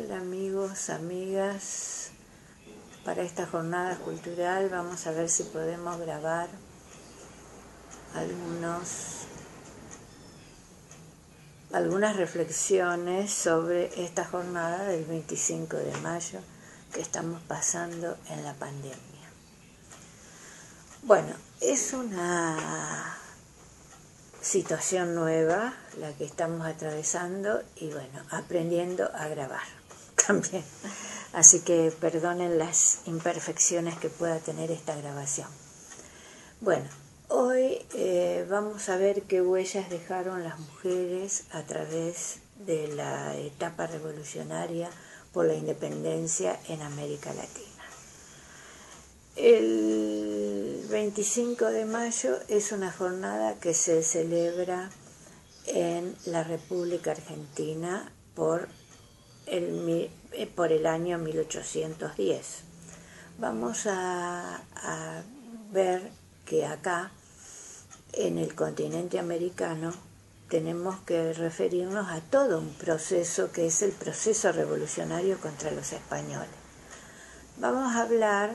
Hola amigos, amigas, para esta jornada cultural vamos a ver si podemos grabar algunas reflexiones sobre esta jornada del 25 de mayo que estamos pasando en la pandemia. Bueno, es una situación nueva la que estamos atravesando y bueno, aprendiendo a grabar también. Así que perdonen las imperfecciones que pueda tener esta grabación. Bueno, hoy vamos a ver qué huellas dejaron las mujeres a través de la etapa revolucionaria por la independencia en América Latina. El 25 de mayo es una jornada que se celebra en la República Argentina por el año 1810. Vamos a ver que acá, en el continente americano, tenemos que referirnos a todo un proceso que es el proceso revolucionario contra los españoles. Vamos a hablar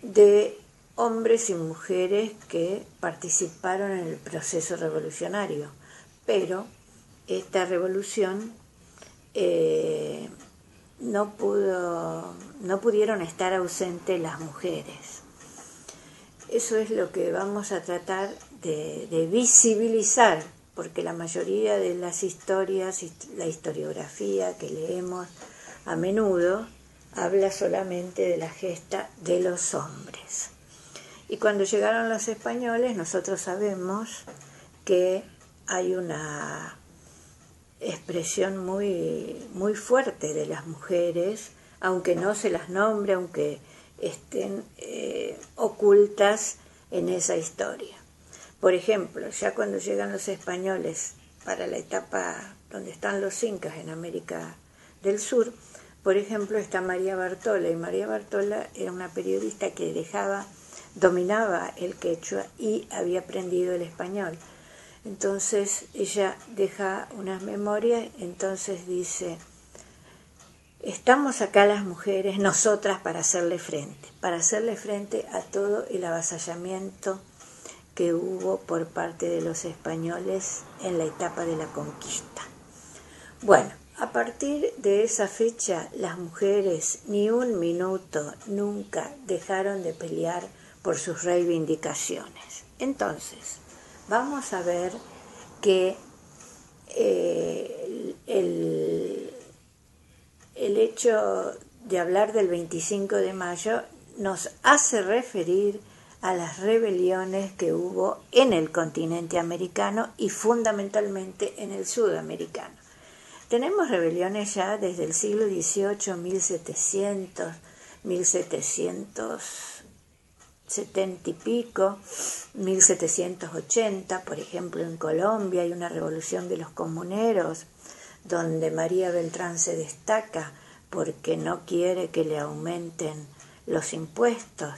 de hombres y mujeres que participaron en el proceso revolucionario, pero esta revolución no pudieron estar ausentes las mujeres. Eso es lo que vamos a tratar de visibilizar, porque la mayoría de las historias y la historiografía que leemos a menudo habla solamente de la gesta de los hombres. Y cuando llegaron los españoles, nosotros sabemos que hay una expresión muy fuerte de las mujeres, aunque no se las nombre, aunque estén ocultas en esa historia. Por ejemplo, ya cuando llegan los españoles para la etapa donde están los incas en América del Sur, por ejemplo, está María Bartola, y María Bartola era una periodista que dominaba el quechua y había aprendido el español. Entonces ella deja unas memorias, entonces dice: estamos acá las mujeres, nosotras, para hacerle frente a todo el avasallamiento que hubo por parte de los españoles en la etapa de la conquista. Bueno, a partir de esa fecha, las mujeres ni un minuto nunca dejaron de pelear por sus reivindicaciones. Entonces, vamos a ver que el hecho de hablar del 25 de mayo nos hace referir a las rebeliones que hubo en el continente americano y fundamentalmente en el sudamericano. Tenemos rebeliones ya desde el siglo XVIII, 1770 y pico, 1780, por ejemplo, en Colombia hay una revolución de los comuneros, donde María Beltrán se destaca porque no quiere que le aumenten los impuestos.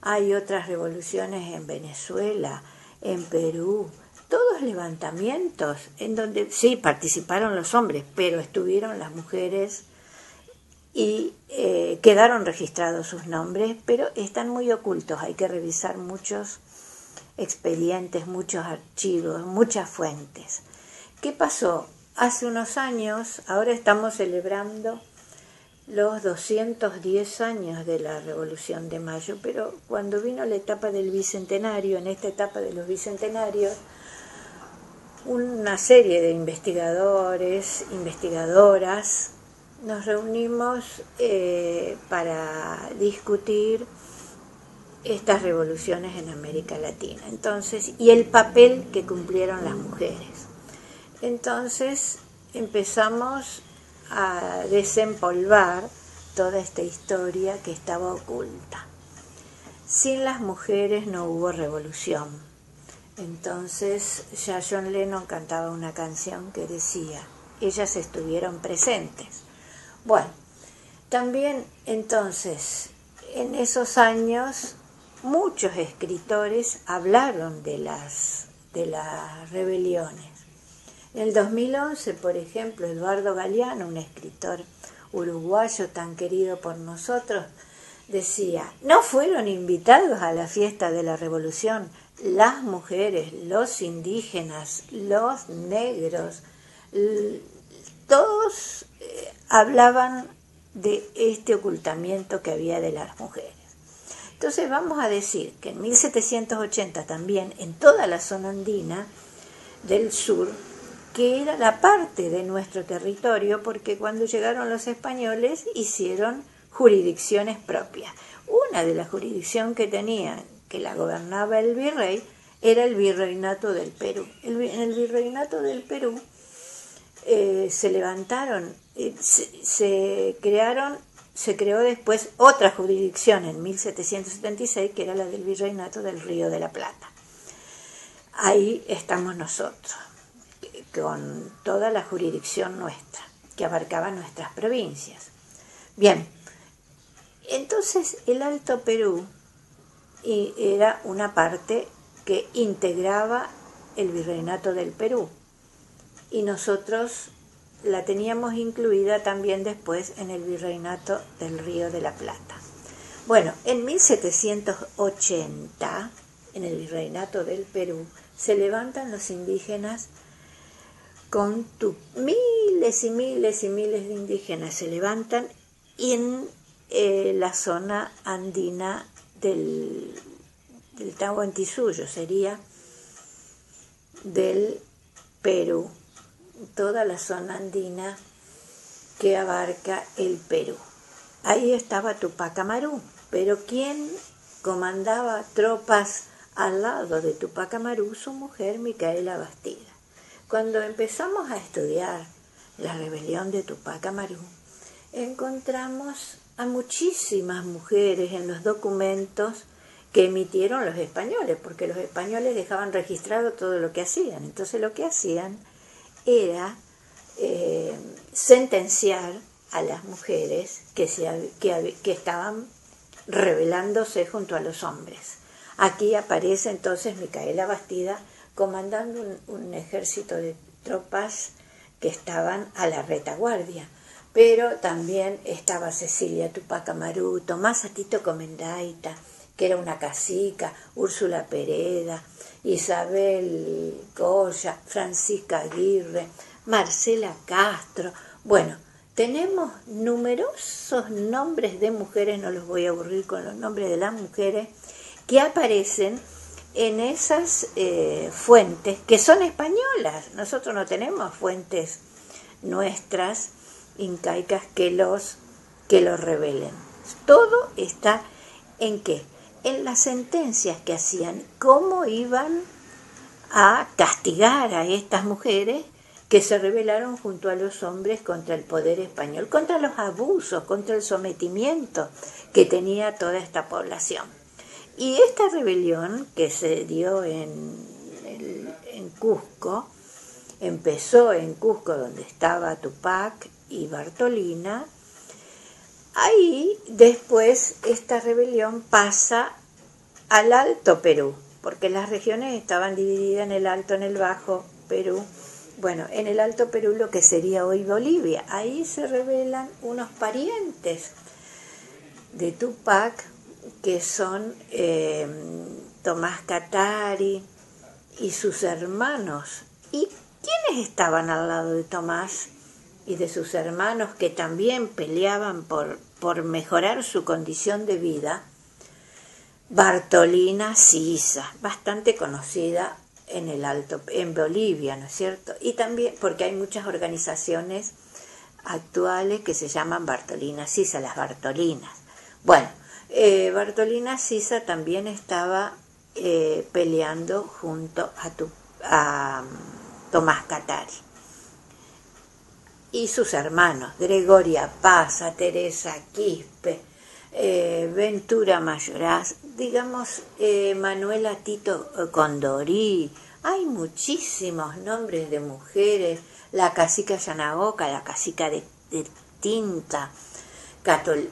Hay otras revoluciones en Venezuela, en Perú, todos levantamientos en donde sí participaron los hombres, pero estuvieron las mujeres y quedaron registrados sus nombres, pero están muy ocultos. Hay que revisar muchos expedientes, muchos archivos, muchas fuentes. ¿Qué pasó? Hace unos años, ahora estamos celebrando los 210 años de la Revolución de Mayo, pero cuando vino la etapa del Bicentenario, en esta etapa de los Bicentenarios, una serie de investigadores, investigadoras, nos reunimos para discutir estas revoluciones en América Latina. Entonces, y el papel que cumplieron las mujeres. Entonces empezamos a desempolvar toda esta historia que estaba oculta. Sin las mujeres no hubo revolución. Entonces ya John Lennon cantaba una canción que decía: ellas estuvieron presentes. Bueno, también entonces en esos años muchos escritores hablaron de las rebeliones. En el 2011, por ejemplo, Eduardo Galeano, un escritor uruguayo tan querido por nosotros, decía, no fueron invitados a la fiesta de la Revolución las mujeres, los indígenas, los negros, todos hablaban de este ocultamiento que había de las mujeres. Entonces vamos a decir que en 1780 también en toda la zona andina del sur, que era la parte de nuestro territorio, porque cuando llegaron los españoles hicieron jurisdicciones propias. Una de las jurisdicciones que tenían, que la gobernaba el virrey, era el virreinato del Perú. En el virreinato del Perú se levantaron, se creó después otra jurisdicción en 1776, que era la del virreinato del Río de la Plata. Ahí estamos nosotros, con toda la jurisdicción nuestra, que abarcaba nuestras provincias. Bien, entonces el Alto Perú era una parte que integraba el virreinato del Perú, y nosotros la teníamos incluida también después en el virreinato del Río de la Plata. Bueno, en 1780, en el virreinato del Perú, se levantan los indígenas con miles y miles y miles de indígenas, se levantan en la zona andina del Tahuantinsuyo, sería del Perú, toda la zona andina que abarca el Perú. Ahí estaba Tupac Amaru, pero ¿quién comandaba tropas al lado de Tupac Amaru? Su mujer, Micaela Bastida. Cuando empezamos a estudiar la rebelión de Tupac Amaru, encontramos a muchísimas mujeres en los documentos que emitieron los españoles, porque los españoles dejaban registrado todo lo que hacían. Entonces lo que hacían era sentenciar a las mujeres que estaban rebelándose junto a los hombres. Aquí aparece entonces Micaela Bastida comandando un ejército de tropas que estaban a la retaguardia, pero también estaba Cecilia Tupac Amaru, Tomasa Tito Comendaita, que era una cacica, Úrsula Pereda, Isabel Goya, Francisca Aguirre, Marcela Castro. Bueno, tenemos numerosos nombres de mujeres, no los voy a aburrir con los nombres de las mujeres, que aparecen en esas fuentes que son españolas. Nosotros no tenemos fuentes nuestras incaicas que los revelen. Todo está ¿en qué? En las sentencias que hacían, cómo iban a castigar a estas mujeres que se rebelaron junto a los hombres contra el poder español, contra los abusos, contra el sometimiento que tenía toda esta población. Y esta rebelión que se dio en Cusco, empezó en Cusco, donde estaba Tupac y Bartolina. Ahí después esta rebelión pasa al Alto Perú, porque las regiones estaban divididas en el Alto, en el Bajo Perú. Bueno, en el Alto Perú, lo que sería hoy Bolivia, ahí se rebelan unos parientes de Tupac, que son Tomás Catari y sus hermanos. ¿Y quiénes estaban al lado de Tomás y de sus hermanos, que también peleaban por mejorar su condición de vida? Bartolina Sisa, bastante conocida en Bolivia, ¿no es cierto? Y también porque hay muchas organizaciones actuales que se llaman Bartolina Sisa, las Bartolinas. Bueno, Bartolina Sisa también estaba peleando junto a Tomás Catari y sus hermanos, Gregoria Paza, Teresa Quispe, Ventura Mayoraz, digamos, Manuela Tito Condorí. Hay muchísimos nombres de mujeres, la cacica Yanagoca, la cacica de Tinta,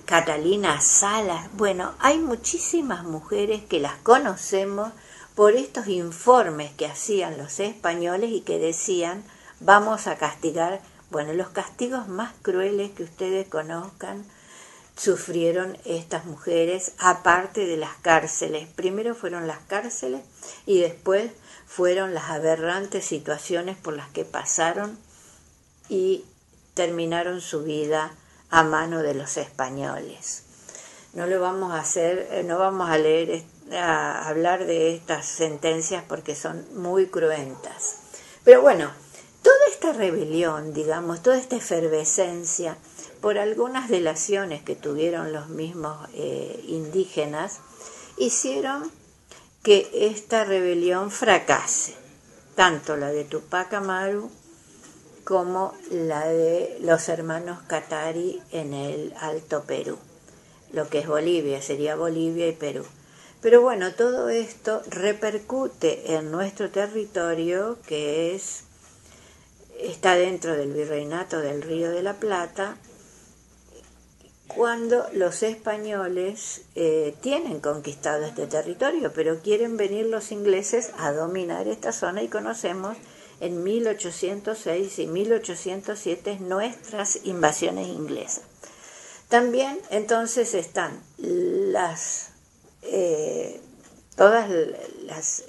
Catalina Salas. Bueno, hay muchísimas mujeres que las conocemos por estos informes que hacían los españoles y que decían: vamos a castigar Bueno, los castigos más crueles que ustedes conozcan sufrieron estas mujeres, aparte de las cárceles. Primero fueron las cárceles y después fueron las aberrantes situaciones por las que pasaron y terminaron su vida a mano de los españoles. No lo vamos a hacer, no vamos a leer, a hablar de estas sentencias porque son muy cruentas. Pero bueno, toda esta rebelión, digamos, toda esta efervescencia por algunas delaciones que tuvieron los mismos indígenas, hicieron que esta rebelión fracase, tanto la de Tupac Amaru como la de los hermanos Katari en el Alto Perú, lo que es Bolivia, sería Bolivia y Perú. Pero bueno, todo esto repercute en nuestro territorio, que está dentro del Virreinato del Río de la Plata, cuando los españoles tienen conquistado este territorio, pero quieren venir los ingleses a dominar esta zona, y conocemos en 1806 y 1807 nuestras invasiones inglesas. También entonces están todas las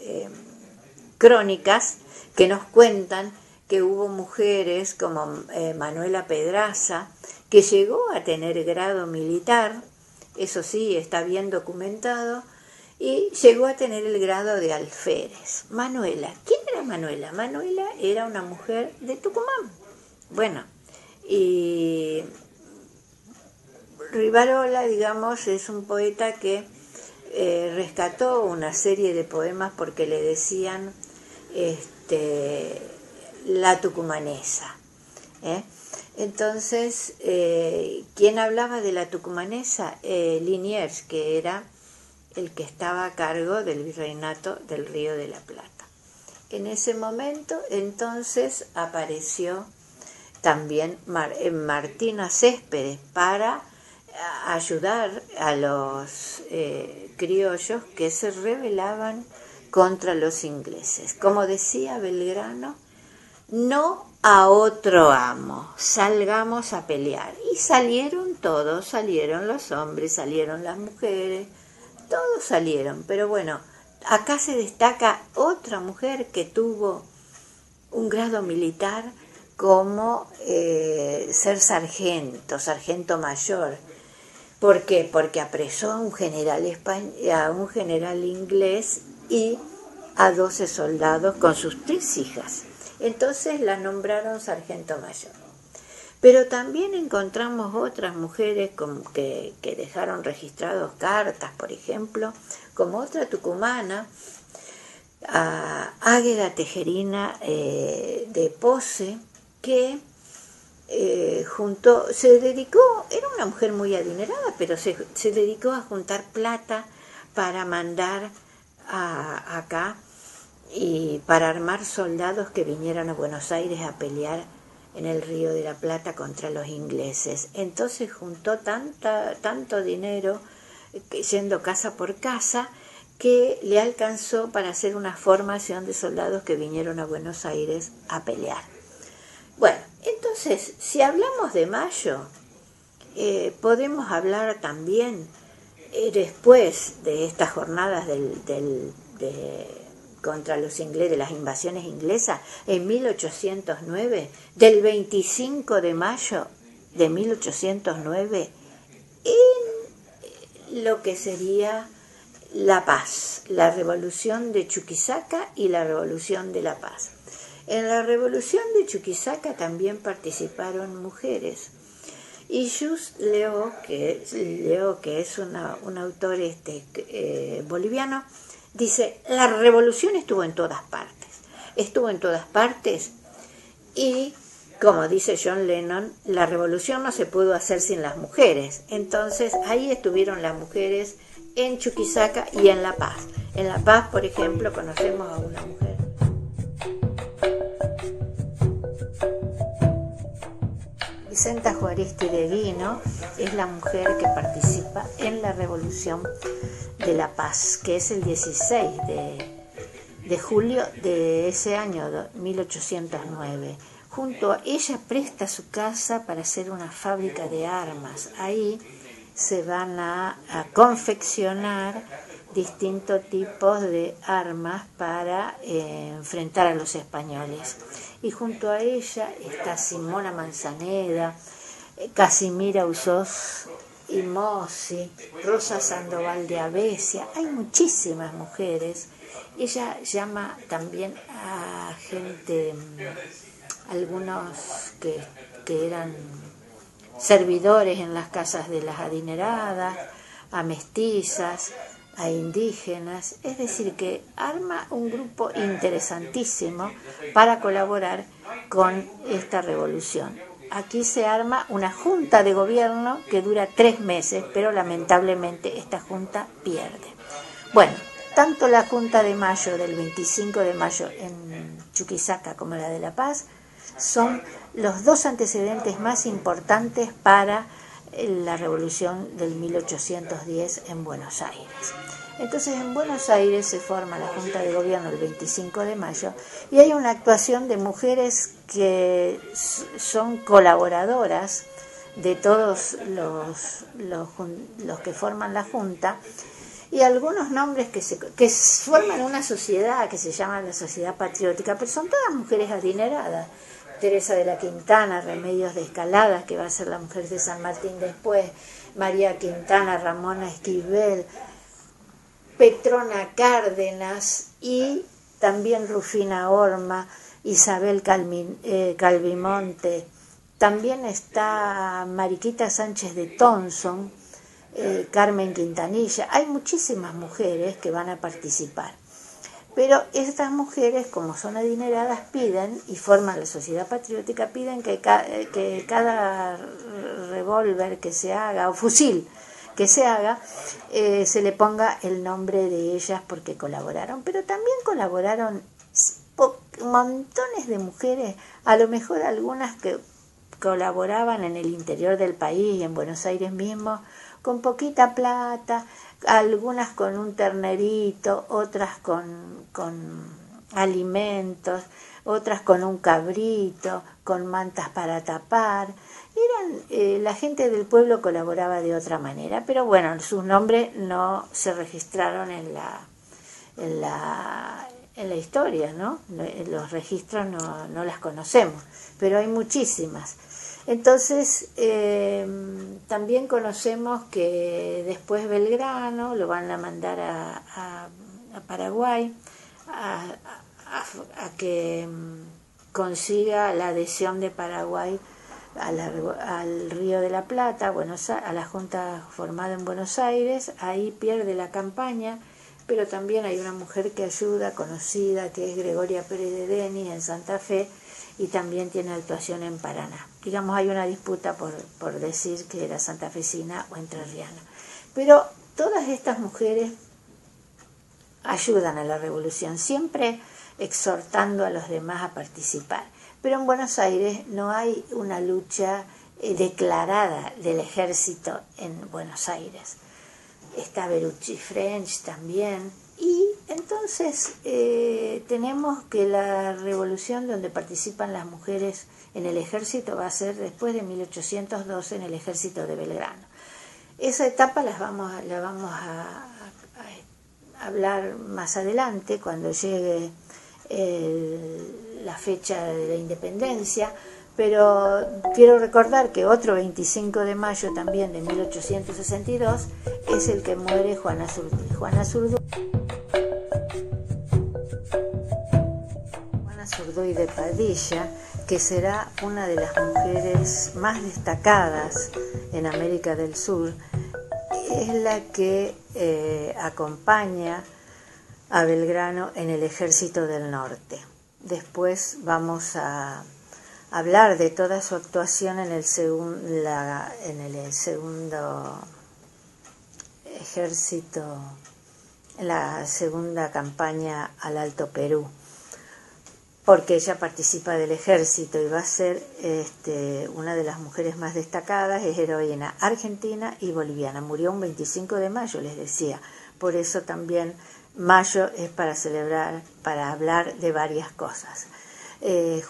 crónicas que nos cuentan que hubo mujeres como Manuela Pedraza, que llegó a tener grado militar, eso sí, está bien documentado, y llegó a tener el grado de alférez. Manuela, ¿quién era Manuela? Manuela era una mujer de Tucumán. Bueno, y Rivarola, digamos, es un poeta que rescató una serie de poemas porque le decían la tucumanesa. Entonces, ¿quién hablaba de la tucumanesa? Liniers, que era el que estaba a cargo del Virreinato del Río de la Plata. En ese momento, entonces, apareció también Martina Céspedes para ayudar a los criollos que se rebelaban contra los ingleses. Como decía Belgrano, no a otro amo, salgamos a pelear. Y salieron todos, salieron los hombres, salieron las mujeres, todos salieron. Pero bueno, acá se destaca otra mujer que tuvo un grado militar como ser sargento mayor. ¿Por qué? Porque apresó a un general inglés y a 12 soldados con sus 3 hijas. Entonces la nombraron sargento mayor. Pero también encontramos otras mujeres que dejaron registrados cartas, por ejemplo, como otra tucumana, Águeda Tejerina de Pose, que se dedicó, era una mujer muy adinerada, pero se dedicó a juntar plata para mandar acá y para armar soldados que vinieran a Buenos Aires a pelear en el Río de la Plata contra los ingleses. Entonces juntó tanto dinero, yendo casa por casa, que le alcanzó para hacer una formación de soldados que vinieron a Buenos Aires a pelear. Bueno, entonces, si hablamos de Mayo, podemos hablar también, después de estas jornadas contra los ingleses, de las invasiones inglesas, en 1809, del 25 de mayo de 1809, en lo que sería la paz, la revolución de Chuquisaca y la revolución de la paz. En la revolución de Chuquisaca también participaron mujeres. Y Just Leo, que es un autor boliviano, dice: la revolución estuvo en todas partes, y como dice John Lennon, la revolución no se pudo hacer sin las mujeres. Entonces ahí estuvieron las mujeres en Chuquisaca y en La Paz. En La Paz, por ejemplo, conocemos a una mujer. Vicenta Juaristi de Guino es la mujer que participa en la Revolución de La Paz, que es el 16 de de julio de ese año 1809. Junto a ella presta su casa para hacer una fábrica de armas. Ahí se van a confeccionar distintos tipos de armas para enfrentar a los españoles. Y junto a ella está Simona Manzaneda, Casimira Usós y Mossi, Rosa Sandoval de Avesia. Hay muchísimas mujeres. Ella llama también a gente, algunos que eran servidores en las casas de las adineradas, a mestizas, a indígenas, es decir, que arma un grupo interesantísimo para colaborar con esta revolución. Aquí se arma una junta de gobierno que dura 3 meses, pero lamentablemente esta junta pierde. Bueno, tanto la Junta de Mayo del 25 de mayo en Chuquisaca como la de La Paz son los dos antecedentes más importantes para la revolución del 1810 en Buenos Aires. Entonces en Buenos Aires se forma la Junta de Gobierno el 25 de mayo y hay una actuación de mujeres que son colaboradoras de todos los que forman la Junta, y algunos nombres que forman una sociedad que se llama la Sociedad Patriótica, pero son todas mujeres adineradas. Teresa de la Quintana, Remedios de Escalada, que va a ser la mujer de San Martín después, María Quintana, Ramona Esquivel, Petrona Cárdenas y también Rufina Horma, Isabel Calvimonte. También está Mariquita Sánchez de Thompson, Carmen Quintanilla. Hay muchísimas mujeres que van a participar. Pero estas mujeres, como son adineradas, piden, y forman la Sociedad Patriótica, piden que cada revólver que se haga, o fusil que se haga, se le ponga el nombre de ellas porque colaboraron. Pero también colaboraron montones de mujeres, a lo mejor algunas que colaboraban en el interior del país y en Buenos Aires mismo, con poquita plata, algunas con un ternerito, otras con alimentos, otras con un cabrito, con mantas para tapar. La gente del pueblo colaboraba de otra manera, pero bueno, sus nombres no se registraron en la historia, ¿no? Los registros no las conocemos, pero hay muchísimas. Entonces, también conocemos que después Belgrano lo van a mandar a Paraguay a que consiga la adhesión de Paraguay al Río de la Plata, a la Junta formada en Buenos Aires. Ahí pierde la campaña, pero también hay una mujer que ayuda, conocida, que es Gregoria Pérez de Denis en Santa Fe, y también tiene actuación en Paraná. Digamos, hay una disputa por decir que era santafesina o entrerriana. Pero todas estas mujeres ayudan a la revolución, siempre exhortando a los demás a participar. Pero en Buenos Aires no hay una lucha declarada del ejército en Buenos Aires. Está Berucci French también. Y entonces tenemos que la revolución donde participan las mujeres en el ejército va a ser después de 1812 en el ejército de Belgrano. Esa etapa la vamos a hablar más adelante, cuando llegue la fecha de la independencia, pero quiero recordar que otro 25 de mayo también de 1862 es el que muere Juana Zurduy de Padilla, que será una de las mujeres más destacadas en América del Sur. Es la que acompaña a Belgrano en el Ejército del Norte. Después vamos a hablar de toda su actuación en el segundo ejército, en la segunda campaña al Alto Perú, porque ella participa del ejército y va a ser una de las mujeres más destacadas. Es heroína argentina y boliviana. Murió un 25 de mayo, les decía. Por eso también mayo es para celebrar, para hablar de varias cosas.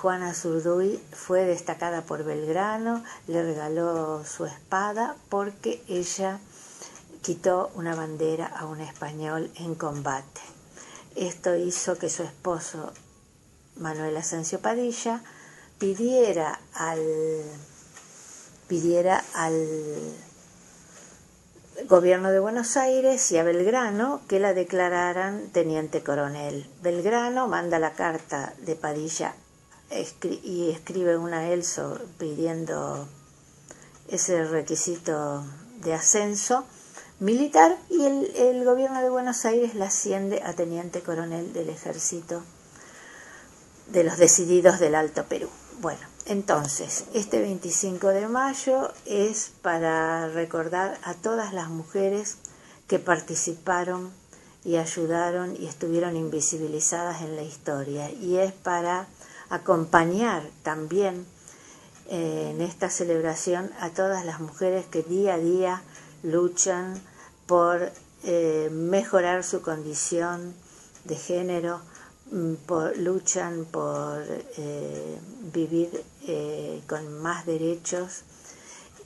Juana Azurduy fue destacada por Belgrano, le regaló su espada porque ella quitó una bandera a un español en combate. Esto hizo que su esposo, Manuel Asensio Padilla, pidiera al gobierno de Buenos Aires y a Belgrano que la declararan teniente coronel. Belgrano manda la carta de Padilla y escribe una Elso pidiendo ese requisito de ascenso militar, y el gobierno de Buenos Aires la asciende a teniente coronel del ejército de los decididos del Alto Perú. Bueno, entonces, este 25 de mayo es para recordar a todas las mujeres que participaron y ayudaron y estuvieron invisibilizadas en la historia, y es para acompañar también en esta celebración a todas las mujeres que día a día luchan por mejorar su condición de género, luchan por vivir con más derechos,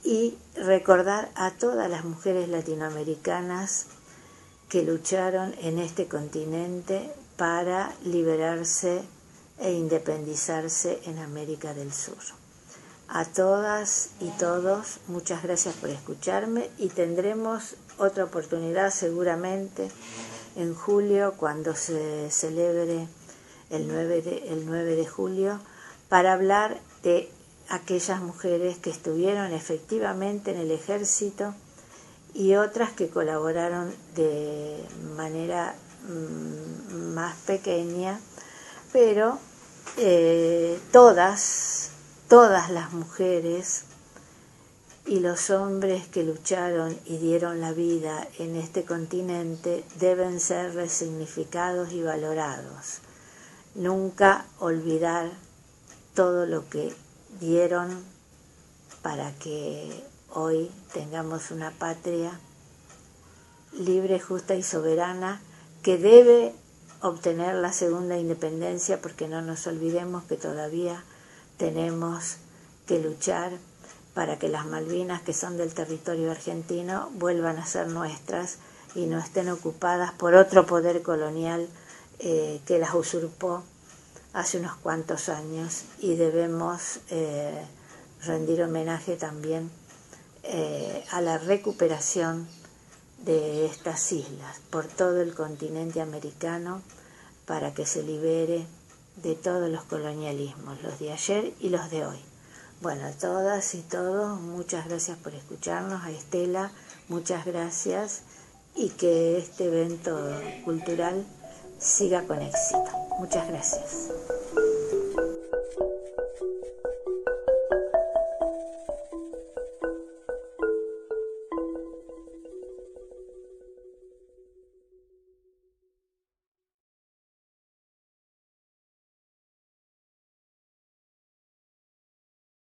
y recordar a todas las mujeres latinoamericanas que lucharon en este continente para liberarse e independizarse en América del Sur. A todas y todos, muchas gracias por escucharme, y tendremos otra oportunidad seguramente en julio, cuando se celebre el 9 de julio, para hablar de aquellas mujeres que estuvieron efectivamente en el ejército y otras que colaboraron de manera más pequeña, pero todas las mujeres y los hombres que lucharon y dieron la vida en este continente deben ser resignificados y valorados. Nunca olvidar todo lo que dieron para que hoy tengamos una patria libre, justa y soberana, que debe obtener la segunda independencia, porque no nos olvidemos que todavía tenemos que luchar para que las Malvinas, que son del territorio argentino, vuelvan a ser nuestras y no estén ocupadas por otro poder colonial que las usurpó hace unos cuantos años, y debemos rendir homenaje también a la recuperación de estas islas por todo el continente americano, para que se libere de todos los colonialismos, los de ayer y los de hoy. Bueno, a todas y todos, muchas gracias por escucharnos. A Estela, muchas gracias, y que este evento cultural siga con éxito. Muchas gracias.